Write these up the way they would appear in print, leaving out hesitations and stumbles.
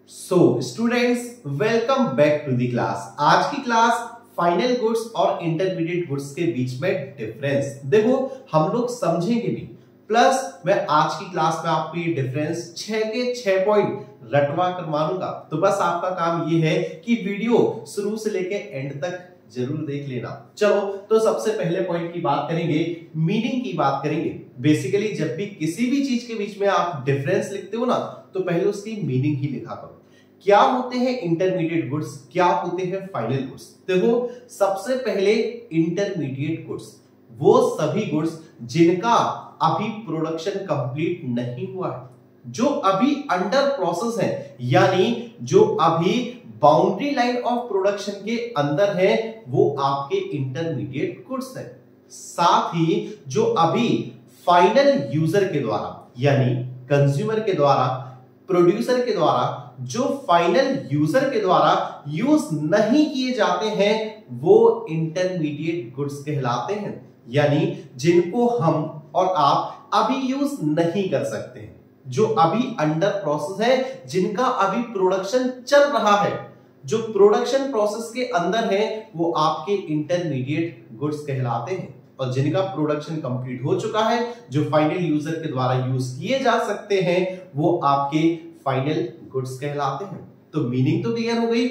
Students, welcome back to the class. आज की class final goods और इंटरमीडिएट गुड्स के बीच में डिफरेंस देखो हम लोग समझेंगे भी, प्लस मैं आज की क्लास में आपको ये डिफरेंस 6 के 6 पॉइंट रटवा कर मारूंगा। तो बस आपका काम ये है कि वीडियो शुरू से लेके एंड तक जरूर देख लेना। चलो तो सबसे पहले पॉइंट की बात करेंगे, मीनिंग की बात करेंगे। बेसिकली जब भी किसी भी चीज के बीच में आप डिफरेंस लिखते हो ना, तो पहले उसकी मीनिंग ही लिखा करो। क्या होते हैं इंटरमीडिएट गुड्स, क्या होते हैं फाइनल गुड्स। देखो सबसे पहले इंटरमीडिएट गुड्स वो सभी गुड्स जिनका अभी प्रोडक्शन कंप्लीट नहीं हुआ है, जो अभी अंडर प्रोसेस है, यानी जो अभी बाउंड्री लाइन ऑफ प्रोडक्शन के अंदर है, वो आपके इंटरमीडिएट गुड्स है। साथ ही जो अभी फाइनल यूजर के द्वारा यानी कंज्यूमर के द्वारा, प्रोड्यूसर के द्वारा, जो फाइनल यूजर के द्वारा यूज नहीं किए जाते हैं, वो इंटरमीडिएट गुड्स कहलाते हैं। यानी जिनको हम और आप अभी यूज नहीं कर सकते हैं, जो अभी अंडर प्रोसेस है, जिनका अभी प्रोडक्शन चल रहा है, जो प्रोडक्शन प्रोसेस के अंदर है, वो आपके इंटरमीडिएट गुड्स कहलाते हैं। और जिनका प्रोडक्शन कंप्लीट हो चुका है, जो फाइनल यूजर के द्वारा यूज किए जा सकते हैं, वो आपके फाइनल गुड्स कहलाते हैं। तो मीनिंग तो क्लियर हो गई।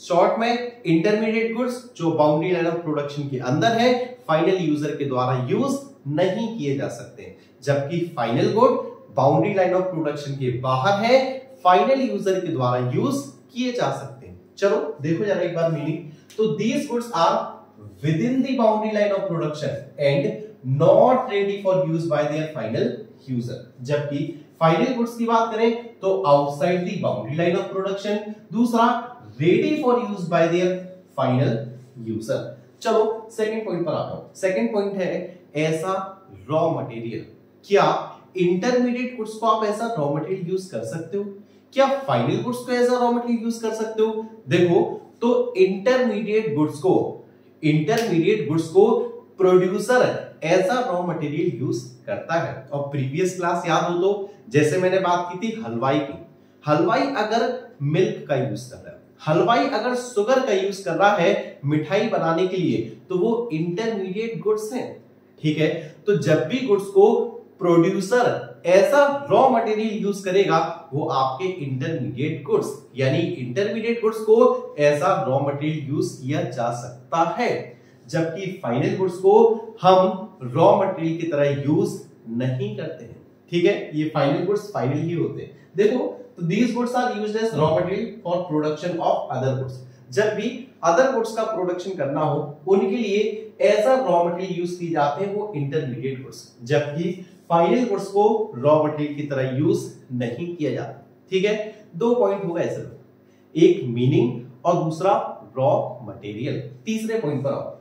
शॉर्ट में इंटरमीडिएट गुड्स जो बाउंड्री लाइन ऑफ प्रोडक्शन के अंदर है, फाइनल यूजर के द्वारा यूज नहीं किए जा सकते, जबकि final good boundary line of production के बाहर है, फाइनल यूजर के द्वारा यूज किए जा सकते हैं। चलो देखो जरा एक बार मीनिंग। तो these goods are within the boundary line of production and not ready for use by their final user. जबकि फाइनल गुड्स की बात करें तो outside the boundary line of production, दूसरा ready for use by their final user. चलो second point पर आता हूं। सेकंड पॉइंट है ऐसा रॉ मटेरियल। क्या इंटरमीडिएट गुड्स को आप ऐसा रॉ मटेरियल यूज कर सकते हो? क्या फाइनल गुड्स को ऐसा रॉ मटेरियल यूज कर सकते हो? देखो तो इंटरमीडिएट गुड्स को प्रोड्यूसर ऐसा रॉ मटेरियल यूज करता है। और प्रीवियस क्लास याद हो तो जैसे मैंने बात की थी हलवाई की, हलवाई अगर मिल्क का यूज कर रहा है, हलवाई अगर शुगर का यूज कर रहा है मिठाई बनाने के लिए, तो वो इंटरमीडिएट गुड्स हैं। ठीक है, तो जब भी गुड्स को प्रोड्यूसर ऐसा रॉ मटेरियल यूज करेगा, वो आपके इंटरमीडिएट गुड्स, यानी इंटरमीडिएट गुड्स को ऐसा रॉ मटेरियल यूज किया जा सकता है, जबकि फाइनल गुड्स को हम रॉ मटेरियल की तरह यूज नहीं करते हैं। ठीक है, ये फाइनल गुड्स फाइनल ही होते हैं। देखो तो these goods are used as raw material for production of other goods। जब भी अदर गुड्स का प्रोडक्शन करना हो, उनके लिए ऐसा रॉ मटेरियल यूज किए जाते हैं, वो इंटरमीडिएट गुड्स, जबकि फाइनल गुड्स को रॉ मटेरियल की तरह यूज नहीं किया जाता। ठीक है, दो पॉइंट हो गए सिर्फ, एक मीनिंग और दूसरा रॉ मटेरियल। तीसरे पॉइंट पर आओ।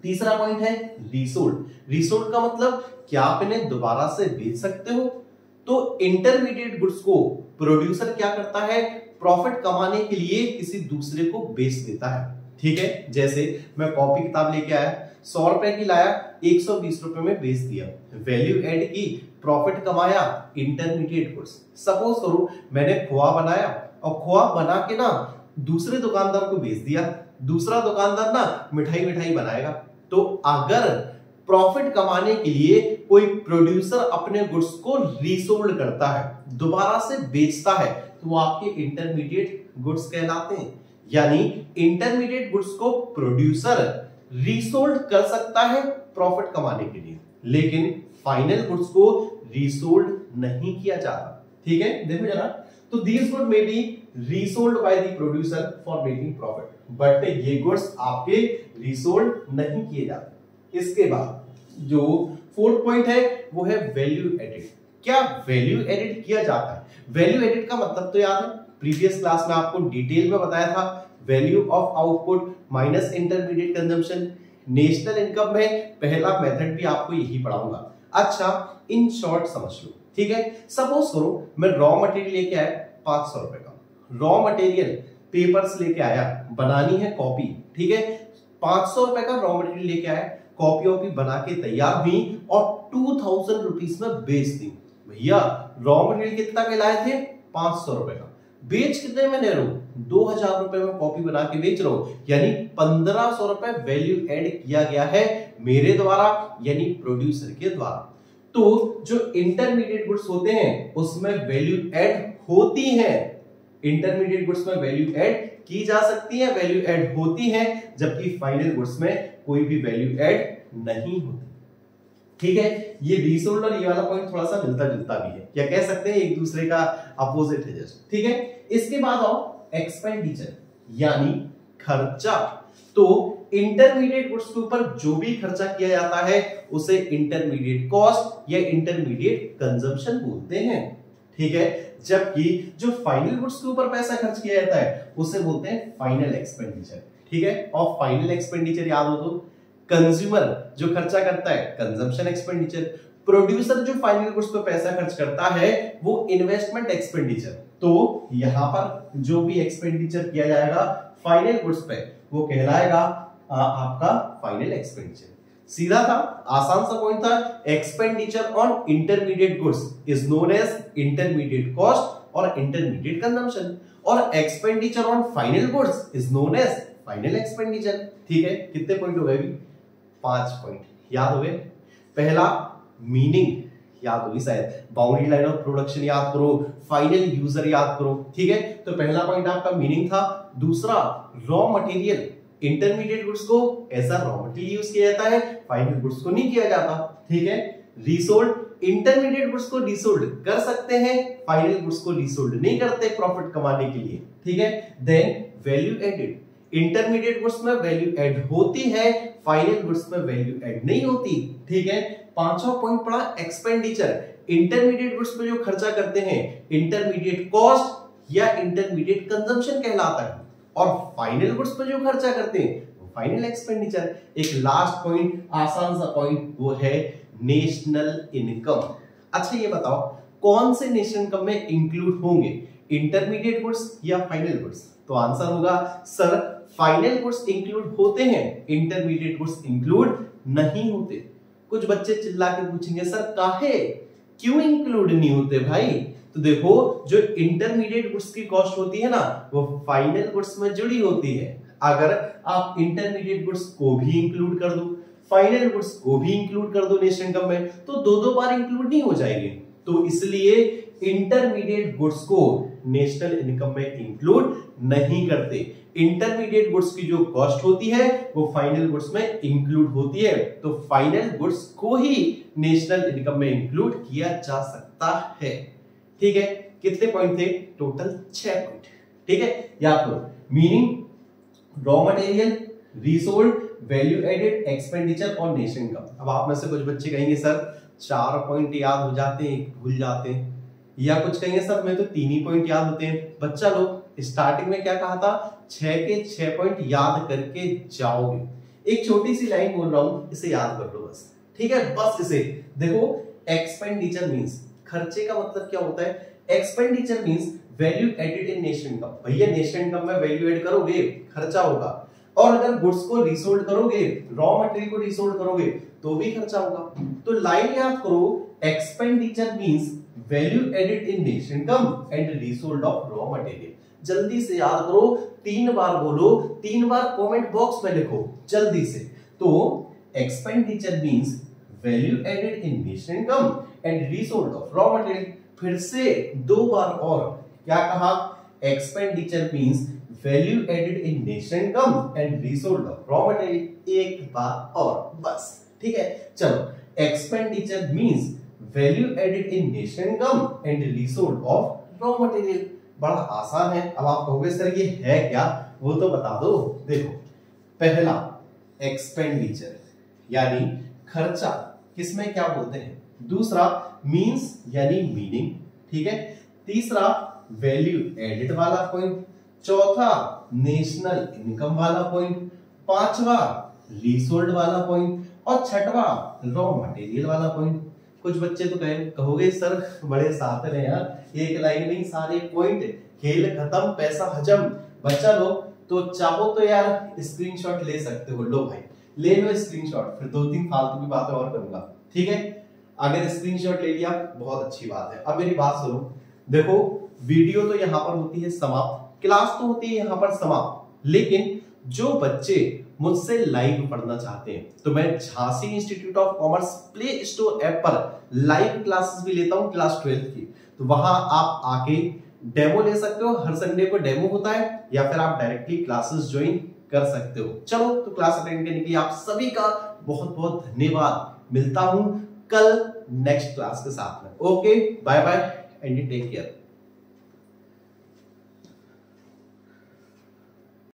तीसरा पॉइंट है रीसोल्ड। रीसोल्ड का मतलब क्या आप इन्हें दोबारा से बेच सकते हो? तो इंटरमीडिएट गुड्स को प्रोड्यूसर क्या करता है, प्रॉफिट कमाने के लिए किसी दूसरे को बेच देता है। ठीक है, जैसे मैं कॉपी किताब लेके आया, 100 रुपए की लाया, 120 रुपए में बेच दिया, वैल्यू ऐड की, प्रॉफिट कमाया, इंटरमीडिएट गुड्स। सपोज करो मैंने खोआ बनाया और खोआ बना के ना दूसरे दुकानदार को बेच दिया, दूसरा दुकानदार ना मिठाई बनाएगा। तो अगर प्रॉफिट कमाने के लिए कोई प्रोड्यूसर अपने गुड्स को रीसोल्ड करता है, दोबारा से बेचता है, तो वो आपके इंटरमीडिएट गुड्स कहलाते हैं। यानी इंटरमीडिएट गुड्स को प्रोड्यूसर रीसोल्ड कर सकता है प्रॉफिट कमाने के लिए, लेकिन फाइनल गुड्स को रीसोल्ड नहीं किया जाता। ठीक है, देखो जरा। तो these good may be resold by the producer for making profit, but ये गुड्स आपके रीसोल्ड नहीं किए जाते। इसके बाद जो फोर्थ पॉइंट है वो है वैल्यू एडिड। क्या वैल्यू एडिड किया जाता है? वैल्यू एडिड का मतलब तो याद है, प्रीवियस क्लास में आपको डिटेल में बताया था, value of output minus intermediate consumption. National income में पहला मेथड भी आपको यही पढ़ाऊंगा। अच्छा, इन शॉर्ट समझ लो। ठीक है, सपोज करो मैं रॉ मटेरियल लेके आया 500 रुपए का, रॉ मटेरियल पेपर्स लेके आया, बनानी है कॉपी। ठीक है, 500 रुपए का रॉ मटेरियल लेके आया, कॉपी बना के तैयार हुई और 2000 रुपीज में बेच दी। भैया रॉ मटेरियल कितना के लाए थे? 500 रुपए का। बेच कितने में ले रहा हूं, 2000 रुपए में कॉपी बना के बेच रहा हूं, यानी 1500 रुपए वैल्यू ऐड किया गया है मेरे द्वारा, यानी प्रोड्यूसर के द्वारा। तो जो इंटरमीडिएट गुड्स होते हैं उसमें वैल्यू ऐड होती है, इंटरमीडिएट गुड्स में वैल्यू ऐड की जा सकती है, वैल्यू ऐड होती है, जबकि फाइनल गुड्स में कोई भी वैल्यू ऐड नहीं होती। ठीक है, ये रीसोल्ड और ये वाला पॉइंट थोड़ा सा मिलता जुलता भी है, क्या कह सकते हैं, एक दूसरे का अपोजिट है जस्ट। ठीक है, इसके बाद आओ एक्सपेंडिचर यानी खर्चा। तो इंटरमीडिएट गुड्स के ऊपर जो भी खर्चा किया जाता है उसे इंटरमीडिएट कॉस्ट या इंटरमीडिएट कंजम्पशन बोलते हैं। ठीक है, जबकि जो फाइनल गुड्स के ऊपर पैसा खर्च किया जाता है उसे बोलते हैं फाइनल एक्सपेंडिचर। ठीक है, और फाइनल एक्सपेंडिचर याद हो तो कंज्यूमर जो खर्चा करता है कंजम्पशन एक्सपेंडिचर, प्रोड्यूसर जो फाइनल गुड्स पे पैसा खर्च करता है वो इन्वेस्टमेंट एक्सपेंडिचर। तो यहां पर जो भी एक्सपेंडिचर किया जाएगा फाइनल गुड्स पे वो कहलाएगा आपका फाइनल एक्सपेंडिचर। सीधा था, आसान सा पॉइंट था। Expenditure on intermediate goods is known as intermediate cost और इंटरमीडिएट कंजम्पशन, और expenditure on final goods is known as final expenditure. ठीक है, कितने पॉइंट हो गए अभी, 5 पॉइंट याद हो गए। पहला मीनिंग याद होगी शायद, बाउंड्री लाइन ऑफ प्रोडक्शन याद करो, फाइनल यूजर याद करो। ठीक है, तो पहला पॉइंट आपका मीनिंग था। दूसरा रॉ मटेरियल, इंटरमीडिएट गुड्स को ऐसा रॉ मटेरियल यूज किया जाता है, फाइनल गुड्स को नहीं किया जाता। ठीक है, रीसोल्ड, इंटरमीडिएट गुड्स को रीसोल्ड कर सकते हैं, फाइनल गुड्स को रीसोल्ड नहीं करते प्रॉफिट कमाने के लिए। ठीक है, then value added, intermediate goods में वैल्यू ऐड होती है, फाइनल गुड्स में वैल्यू ऐड नहीं होती। ठीक है, पांचवा पॉइंट पड़ा एक्सपेंडिचर, इंटरमीडिएट गुड्स पे जो खर्चा करते हैं इंटरमीडिएट कॉस्ट या इंटरमीडिएट कंजम्पशन कहलाता है, और फाइनल गुड्स पे जो खर्चा करते हैं वो फाइनल एक्सपेंडिचर। एक लास्ट पॉइंट, आसान सा पॉइंट, वो है नेशनल इनकम। अच्छा ये बताओ कौन से नेशनल इनकम में इंक्लूड होंगे, इंटरमीडिएट गुड्स या फाइनल गुड्स? तो आंसर होगा सर फाइनल गुड्स इंक्लूड होते हैं, इंटरमीडिएट गुड्स इंक्लूड नहीं होते। कुछ बच्चे चिल्ला के पूछेंगे सर काहे, क्यों इंक्लूड नहीं होते भाई? तो देखो जो इंटरमीडिएट गुड्स की कॉस्ट होती है ना वो फाइनल गुड्स में जुड़ी होती है। अगर आप इंटरमीडिएट गुड्स को भी इंक्लूड कर दो, फाइनल गुड्स को भी इंक्लूड कर दो नेशनल इनकम में, तो दो बार इंक्लूड नहीं हो जाएंगे। तो इसलिए इंटरमीडिएट गुड्स को नेशनल इनकम में इंक्लूड नहीं करते। इंटरमीडिएट गुड्स की जो कॉस्ट होती है वो फाइनल गुड्स में इंक्लूड होती है, तो फाइनल गुड्स को ही नेशनल इनकम में इंक्लूड किया जा सकता है। ठीक है, कितने पॉइंट थे टोटल? 6 पॉइंट। ठीक है, याद करो meaning, raw material, resold, value added, expenditure और नेशनल इनकम। अब आप में से कुछ बच्चे कहेंगे सर 4 पॉइंट याद हो जाते हैं, एक भूल जाते हैं, या कुछ कहेंगे सर मैं तो 3 ही पॉइंट याद होते हैं। बच्चा लोग स्टार्टिंग में क्या कहा था, 6 के 6 पॉइंट याद करके जाओगे। एक छोटी सी लाइन बोल रहा हूं, इसे याद कर लो बस। ठीक है, बस इसे देखो, एक्सपेंडिचर मींस खर्चे का मतलब क्या होता है, expenditure means value added in national income. भैया नेशनल इनकम में वैल्यू ऐड करोगे खर्चा होगा, और अगर गुड्स को रीसोल्ड करोगे, रॉ मटेरियल को रीसोल्ड करोगे तो भी खर्चा होगा। तो लाइन याद करो, expenditure means value added in national income and resold of raw material. जल्दी से याद करो, 3 बार बोलो, 3 बार कमेंट बॉक्स में लिखो जल्दी से। तो expenditure means value added in national income and resold of raw material. फिर से 2 बार और, क्या कहा, expenditure means value added in national income and resold of raw material. एक बार और बस। ठीक है, चलो, expenditure means value added in national income and resold of raw material. बड़ा आसान है। अब आप कहोगे सर ये है क्या, वो तो बता दो। देखो, पहला एक्सपेंडिचर यानी खर्चा, किसमें क्या बोलते हैं। दूसरा मींस यानी मीनिंग। ठीक है, तीसरा वैल्यू एडेड वाला पॉइंट, चौथा नेशनल इनकम वाला पॉइंट, पांचवा रीसोल्ड वाला पॉइंट, और छठवा रॉ मटेरियल वाला पॉइंट। कुछ बच्चे तो कहोगे सर बड़े साथ हैं यार, एक लाइन में ही सारे पॉइंट, खेल खत्म पैसा हजम। बच्चा लोग तो चाहो तो यार स्क्रीनशॉट ले सकते हो, लो भाई ले लो स्क्रीनशॉट, फिर 2-3 फालतू की बातें और करूंगा। ठीक है, अगर स्क्रीनशॉट ले लिया बहुत अच्छी बात है। अब मेरी बात सुनो, देखो वीडियो तो यहाँ पर होती है समाप्त, क्लास तो होती है यहाँ पर समाप्त, लेकिन जो बच्चे मुझसे लाइव पढ़ना चाहते हैं तो मैं Jhansi institute of commerce play store app पर लाइव क्लासेस भी लेता हूं क्लास 12th की। तो वहां आप आके डेमो ले सकते हो, हर संडे को डेमो होता है, या फिर आप डायरेक्टली क्लासेस ज्वाइन कर सकते हो। चलो तो क्लास अटेंड करने के लिए आप सभी का बहुत बहुत धन्यवाद। मिलता हूं कल नेक्स्ट क्लास के साथ में। Okay, bye bye and take care.